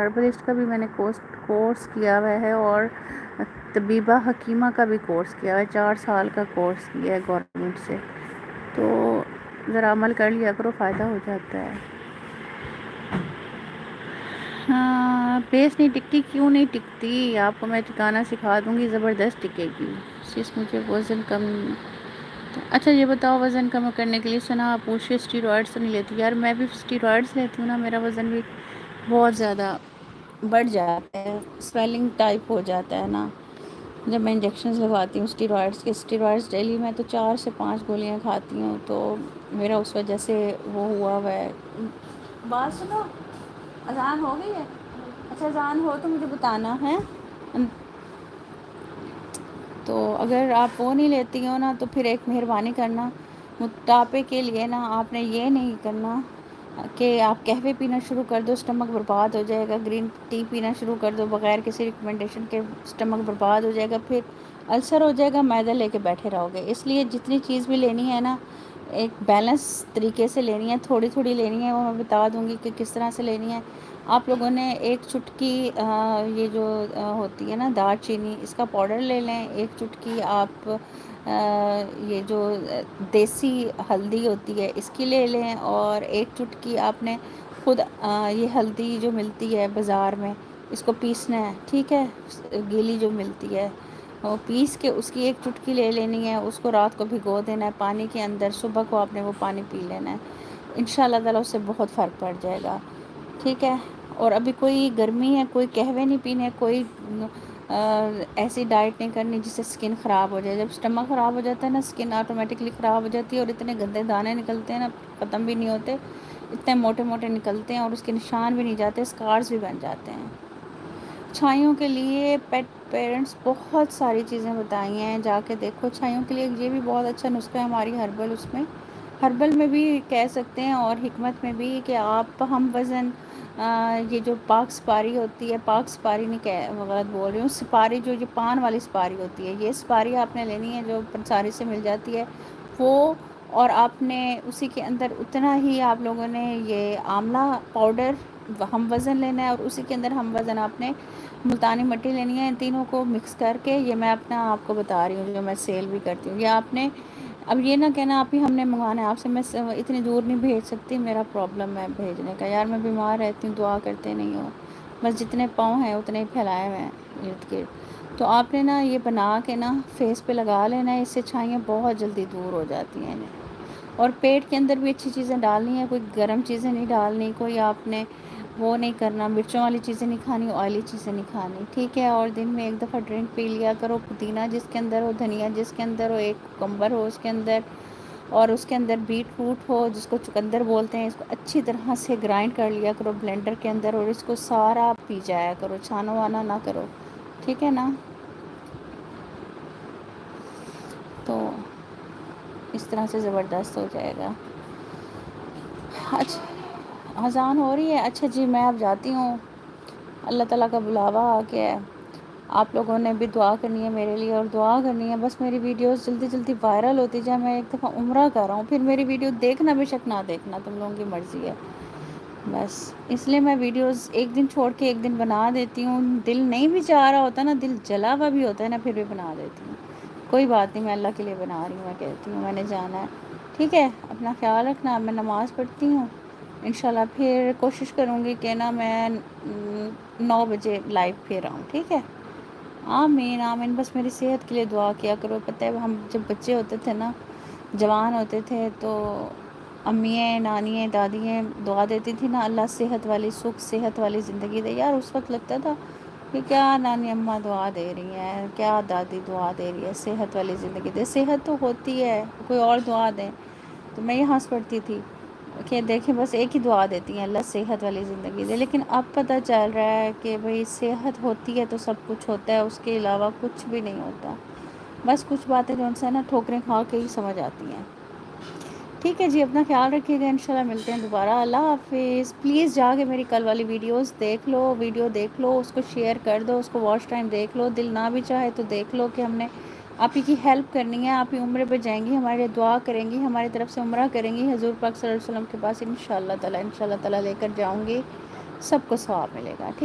ہربلسٹ کا بھی میں نے کورس کیا ہوا ہے، اور طبیبہ حکیمہ کا بھی کورس کیا ہے، 4 سال کا کورس کیا ہے گورنمنٹ سے. تو ذرا عمل کر لیا کرو، فائدہ ہو جاتا ہے. ہاں بیس نہیں ٹکتی، کیوں نہیں ٹکتی؟ آپ کو میں ٹکانا سکھا دوں گی، زبردست ٹکے گی. مجھے وزن کم. اچھا یہ بتاؤ، وزن کم کرنے کے لیے سنا پوچھے اسٹیرائڈس تو نہیں لیتی؟ یار میں بھی اسٹیرائڈس لیتی ہوں نا، میرا وزن بھی بہت زیادہ بڑھ جاتا ہے، سویلنگ ٹائپ ہو جاتا ہے نا جب میں انجیکشنز لگواتی ہوں اسٹیرائڈس کے. اسٹیرائڈس ڈیلی میں تو 4 سے 5 گولیاں کھاتی ہوں، تو میرا اس وجہ سے وہ ہوا ہوا ہے. بات سنو، اذان ہو گئی ہے؟ اچھا اذان ہو تو مجھے بتانا ہے. تو اگر آپ وہ نہیں لیتی ہو نا، تو پھر ایک مہربانی کرنا، موٹاپے کے لیے نا آپ نے یہ نہیں کرنا کہ آپ قہوے پینا شروع کر دو، اسٹمک برباد ہو جائے گا. گرین ٹی پینا شروع کر دو بغیر کسی ریکمنڈیشن کے، اسٹمک برباد ہو جائے گا، پھر السر ہو جائے گا، معدہ لے کے بیٹھے رہو گے. اس لیے جتنی چیز بھی لینی ہے نا، ایک بیلنس طریقے سے لینی ہے، تھوڑی تھوڑی لینی ہے. وہ میں بتا دوں گی کہ کس طرح سے لینی ہے. آپ لوگوں نے ایک چٹکی یہ جو ہوتی ہے نا دار چینی، اس کا پاؤڈر لے لیں. ایک چٹکی آپ یہ جو دیسی ہلدی ہوتی ہے اس کی لے لیں. اور ایک چٹکی آپ نے خود یہ ہلدی جو ملتی ہے بازار میں، اس کو پیسنا ہے، ٹھیک ہے، گیلی جو ملتی ہے وہ پیس کے اس کی ایک چٹکی لے لینی ہے. اس کو رات کو بھگو دینا ہے پانی کے اندر، صبح کو آپ نے وہ پانی پی لینا ہے. ان شاء اللہ تعالیٰ اس سے بہت فرق پڑ جائے گا، ٹھیک ہے. اور ابھی کوئی گرمی ہے، کوئی قہوے نہیں پینے، کوئی ایسی ڈائٹ نہیں کرنی جس سے اسکن خراب ہو جائے. جب اسٹمک خراب ہو جاتا ہے نا، اسکن آٹومیٹکلی خراب ہو جاتی ہے، اور اتنے گندے دانے نکلتے ہیں نا، ختم بھی نہیں ہوتے، اتنے موٹے موٹے نکلتے ہیں، اور اس کے نشان بھی نہیں جاتے، اسکارز بھی بن جاتے ہیں. چھائیوں کے لیے پیٹ پیرنٹس بہت ساری چیزیں بتائی ہیں، جا کے دیکھو. چھائیوں کے لیے یہ بھی بہت اچھا نسخہ ہے ہماری ہربل، اس میں ہربل میں بھی کہہ سکتے ہیں، اور حکمت میں بھی، کہ آپ ہم وزن یہ جو پاک سپاری ہوتی ہے، پاک سپاری نہیں غلط بول رہی ہوں، سپاری جو یہ پان والی سپاری ہوتی ہے، یہ سپاری آپ نے لینی ہے جو پنساری سے مل جاتی ہے وہ. اور آپ نے اسی کے اندر اتنا ہی آپ لوگوں نے یہ آملہ پاؤڈر ہم وزن لینا ہے، اور اسی کے اندر ہم وزن آپ نے ملتانی مٹی لینی ہے. ان تینوں کو مکس کر کے، یہ میں اپنا آپ کو بتا رہی ہوں جو میں سیل بھی کرتی ہوں. یہ آپ نے اب یہ نہ کہنا آپ ہی ہم نے منگوانا ہے آپ سے، میں اتنی دور نہیں بھیج سکتی، میرا پرابلم ہے بھیجنے کا. یار میں بیمار رہتی ہوں، دعا کرتے نہیں ہوں، بس جتنے پاؤں ہیں اتنے ہی پھیلائے ہوئے ہیں ارد گرد. تو آپ نے نا یہ بنا کے نا فیس پہ لگا لینا ہے، اس سے چھائیاں بہت جلدی دور ہو جاتی ہیں. اور پیٹ کے اندر بھی اچھی چیزیں ڈالنی ہیں، کوئی گرم چیزیں نہیں ڈالنی، کوئی آپ نے وہ نہیں کرنا، مرچوں والی چیزیں نہیں کھانی، آئلی چیزیں نہیں کھانی، ٹھیک ہے. اور دن میں 1 دفعہ ڈرنک پی لیا کرو، پودینہ جس کے اندر ہو، دھنیا جس کے اندر ہو، ایک کمبر ہو اس کے اندر، اور اس کے اندر بیٹ روٹ ہو جس کو چقندر بولتے ہیں. اس کو اچھی طرح سے گرائنڈ کر لیا کرو بلینڈر کے اندر، اور اس کو سارا پی جایا کرو، چھانا وانا نہ کرو، ٹھیک ہے نا. تو اس طرح سے زبردست ہو جائے گا. اچھا اذان ہو رہی ہے؟ اچھا جی میں اب جاتی ہوں، اللہ تعالیٰ کا بلاوا آ گیا ہے. آپ لوگوں نے بھی دعا کرنی ہے میرے لیے، اور دعا کرنی ہے بس میری ویڈیوز جلدی جلدی وائرل ہوتی جائے. میں ایک دفعہ عمرہ کر رہا ہوں، پھر میری ویڈیو دیکھنا بے شک نہ دیکھنا، تم لوگوں کی مرضی ہے. بس اس لیے میں ویڈیوز ایک دن چھوڑ کے ایک دن بنا دیتی ہوں. دل نہیں بھی چاہ رہا ہوتا نا، دل جلا ہوا بھی ہوتا ہے نا، پھر بھی بنا دیتی ہوں. کوئی بات نہیں، میں اللہ کے لیے بنا رہی ہوں، میں کہتی ہوں میں نے جانا ہے، ٹھیک ہے. اپنا خیال رکھنا. میں نماز پڑھتی ہوں، انشاءاللہ پھر کوشش کروں گی کہ نا میں 9 بجے لائیو پھر آؤں، ٹھیک ہے. آمین آمین. بس میری صحت کے لیے دعا کیا کرو. پتہ ہے ہم جب بچے ہوتے تھے نا، جوان ہوتے تھے، تو امیاں، نانیاں، دادیاں دعا دیتی تھی نا، اللہ صحت والی، سکھ صحت والی زندگی دے. یار اس وقت لگتا تھا کہ کیا نانی اماں دعا دے رہی ہیں، کیا دادی دعا دے رہی ہے، صحت والی زندگی دے. صحت تو ہوتی ہے، کوئی اور دعا دیں. تو میں یہ ہنس پڑتی تھی کہ دیکھیں بس ایک ہی دعا دیتی ہیں، اللہ صحت والی زندگی دے. لیکن اب پتہ چل رہا ہے کہ بھئی صحت ہوتی ہے تو سب کچھ ہوتا ہے، اس کے علاوہ کچھ بھی نہیں ہوتا. بس کچھ باتیں جو ان سے نا ٹھوکریں کھا کے ہی سمجھ آتی ہیں. ٹھیک ہے جی، اپنا خیال رکھیے گا. انشاءاللہ ملتے ہیں دوبارہ. اللہ حافظ. پلیز جا کے میری کل والی ویڈیوز دیکھ لو، ویڈیو دیکھ لو، اس کو شیئر کر دو، اس کو واچ ٹائم دیکھ لو. دل نہ بھی چاہے تو دیکھ لو کہ ہم نے آپ ہی کی ہیلپ کرنی ہے. آپ ہی عمرے پہ جائیں گی، ہمارے لیے دعا کریں گی، ہماری طرف سے عمرہ کریں گی حضور پاک صلی اللہ علیہ وسلم کے پاس. انشاءاللہ تعالیٰ لے کر جاؤں گی، سب کو ثواب ملے گا، ٹھیک.